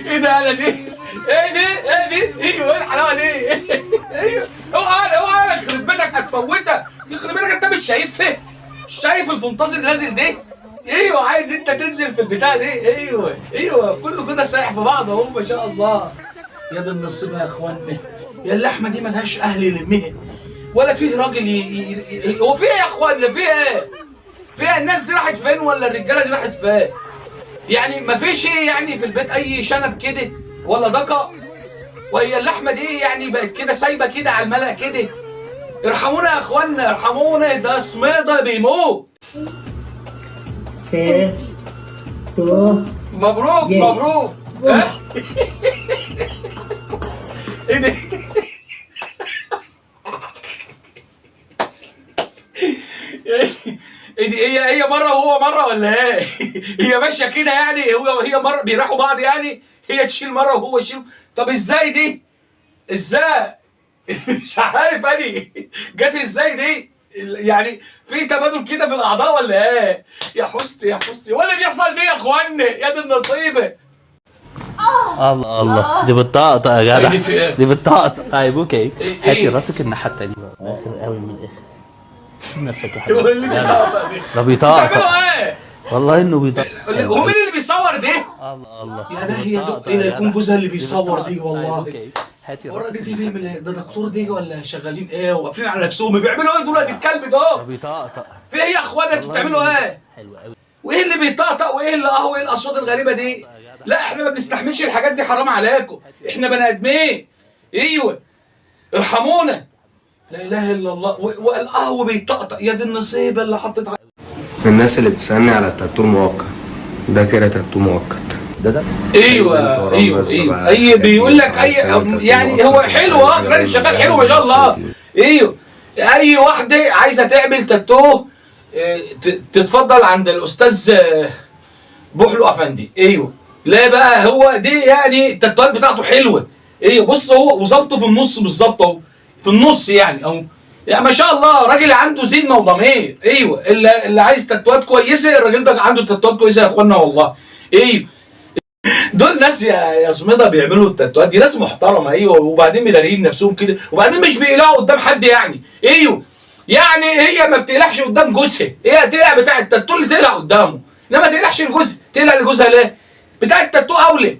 ايه ده انا دي؟ ايه دي؟ ايه دي؟ ايوه ايه الحلاوه دي؟ ايوه اوعى اوعى يخرب بيتك هتموتك، يخرب بيتك انت مش شايفها؟ مش شايف الفنطاز اللي نازل ده؟ ايوه عايز انت تنزل في البتاع دي، ايوه كله كده سايح في بعض اهو ما شاء الله. يا دي النصيبه يا اخوانا، يا اللحمه دي ملهاش اهل يلمها ولا فيه راجل هو فيه ايه يا اخوانا؟ فيه ايه؟ فيها الناس دي راحت فين ولا الرجاله دي راحت فين؟ يعني ما فيش يعني في البيت اي شنب كده ولا دقه؟ وهي اللحمه دي يعني بقت كده سايبه كده على الملأ كده؟ ارحمونا يا اخوانا ارحمونا، ده سميضه بيموت. مبروك مبروك. ها؟ ايه ده؟ ايه دي؟ هي مره وهو مره ولا ايه؟ هي ماشيه كده يعني، هو وهي مره بيراحوا بعض يعني، هي تشيل مره وهو يشيل. طب ازاي دي؟ ازاي؟ مش عارف انا جت ازاي دي؟ يعني في تبادل كده في الاعضاء ولا ايه؟ يا حستي يا حستي، ولا بيحصل دي يا اخوانا؟ يا دي النصيبه. الله الله، دي بتطقطق يا جدع، دي في ايه؟ دي بتطقطق. طيب اوكي، إيه؟ هاتي راسك الناحيه التانيه بقى، اخر قوي من الاخر. نفسك يا حبيبي. يقول لي بتطقطق دي. ده بيطقطق بتعملوا ايه؟ والله انه بيطقطق. هو مين اللي بيصور ده؟ الله الله يا ده هي دق ايه ده يكون جوزها اللي بيصور دي والله. اوكي هاتي راسك. الراجل دي بيعمل ايه؟ ده دكتور دي ولا شغالين ايه وقافلين على نفسهم؟ بيعملوا ايه دول الكلب ده؟ ده بيطقطق. في ايه يا اخوانا انتوا بتعملوا ايه؟ حلو قوي. وايه اللي بيطقطق وايه اللي وايه الاصوات الغريبه دي؟ لا احنا ما بنستحملش الحاجات دي، حرام عليكم، احنا بني ادمين. ايوه ارحمونا. لا اله الا الله. والقهوه بيطقطق، يا دي النصيبه اللي حطيت الناس اللي بتسألني على التاتو المؤقت ده كده تاتو مؤقت. ده ايوه اي بيقول لك اي يعني هو حلو راجل شغال حلو ما شاء الله. ايوه اي واحده عايزه تعمل تاتو تتفضل عند الاستاذ بوحلو افندي. ايوه لا بقى هو دي يعني التاتوات بتاعته حلوه. ايوه بص هو وظبطه في النص بالظبط اهو، في النص يعني اهو، يعني ما شاء الله راجل عنده ذمه وضمير. ايوه اللي عايز تاتوات كويسه الراجل ده عنده تاتوات كويسه يا اخوانا والله. ايوه دول ناس يا سميضه بيعملوا التاتوات دي، ناس محترمه. ايوه وبعدين مدارين نفسهم كده، وبعدين مش بيقلعوا قدام حد يعني. ايوه يعني هي ما بتقلعش قدام جوزها، هي تقلع بتاع التاتو اللي تقلع قدامه، انما ما تقلعش لجوزها. تقلع لجوزها ليه؟ بتاع التاتو اولى.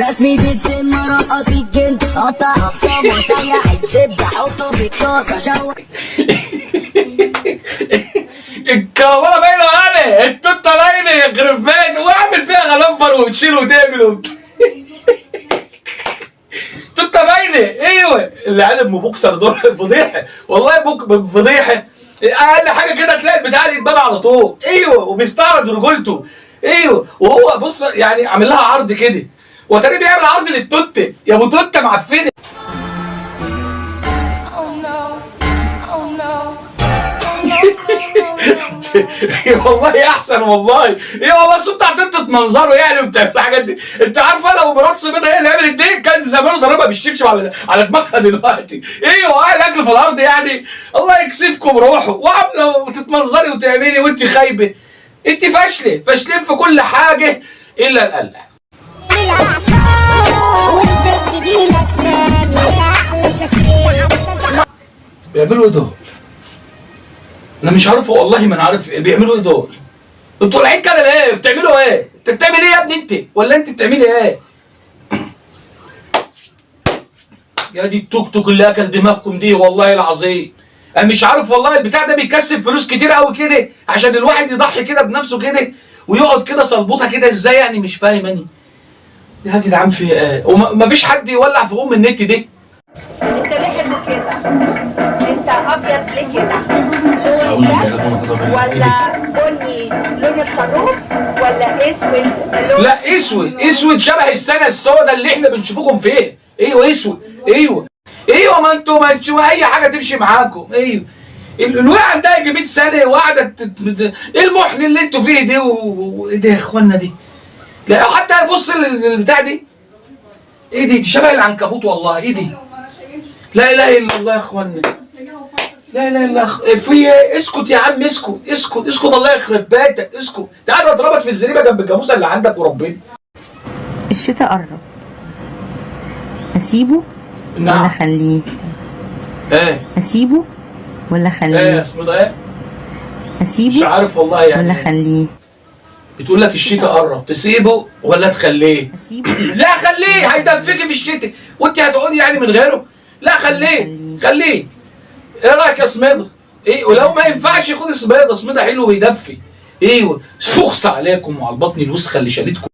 رسمي في السن رقص الجن قطع اقسام وسيح الزبده حطه في الطاسه شوح. الكرامله باينه غالي، التوته باينه يخرب بيت، واعمل فيها غلنفر وتشيل وتعمل توته باينه. ايوه العيال ام بوكسر دول فضيحه والله، فضيحه. اقل حاجه كده تلاقي البتاع دي يتبان على طول. ايوه وبيستعرض رجولته. ايوه وهو بص يعني عامل لها عرض كده، وتاني بيعمل عرض للتوته. يا ابو توته معفنه. والله احسن والله. ايه والله صوت بتاع تنطط منظره يعني وبتعمل الحاجات دي. انت عارفه لو مرات سميدة هي اللي عملت دي كان زمانه ضربها بالشبشب على دماغها دلوقتي. ايوه قاعد اكل في الارض يعني. الله يكسفكم روحوا، وعامله وتتمنظري وتعملي وانت خايبه. انت فاشله، فاشلين في كل حاجه الا القلع. بيعملوا ايه دول؟ انا مش عارف والله، ما انا عارف بيعملوا ايه دول. انتوا طالعين كده ليه؟ بتعملوا ايه؟ انت بتعمل ايه يا ابني انت؟ ولا انت بتعملي ايه؟ يا دي التوك توك اللي اكل دماغكم دي والله العظيم. انا مش عارف والله البتاع ده بيكسب فلوس كتير قوي كده عشان الواحد يضحي كده بنفسه كده ويقعد كده صلبوطه كده ازاي يعني؟ مش فاهم انا. يا جدعان في ايه؟ ومفيش حد يولع في النت دي. انت ليه حلو كده؟ انت ابيض ليه كده؟ لون الدم ولا بني لون الخروف ولا اسود لون؟ لا اسود شبه السنه السوداء اللي احنا بنشوفكم فيها. ايوه اسود. ايوه ما انتوا اي حاجه تمشي معاكم. ايوه الوقعه عندها يجي 100 سنه وقاعده ايه المحن اللي انتوا فيه دي وايه ده يا اخوانا دي؟ لا حتى بص للبتاع دي. ايه دي شبه العنكبوت والله. ايه دي؟ لا اله الا الله يا اخوانا. لا لا لا في ايه؟ اسكت يا عم، اسكت اسكت اسكت، الله يخرب بيتك، اسكت. تعالى اضربك في الزريبه جنب الجاموسه اللي عندك وربنا. الشتاء قرب، اسيبه نعم. ولا اخليه؟ ايه اسيبه ولا اخليه؟ ايه اسمه ده ايه؟ اسيبه مش عارف والله يعني. ولا اخليه؟ بتقول لك الشتاء قرب، تسيبه ولا تخليه؟ اسيبه. لا خليه، هيدفيكي في الشتاء وانت هتقعدي يعني من غيره. لا خليه خليه. ايه رايك يا سميدة؟ ايه ولو ما ينفعش خد سميدة، سميدة حلو ويدفي. ايوه فخس عليكم وعلى البطن الوسخه اللي شالتكم.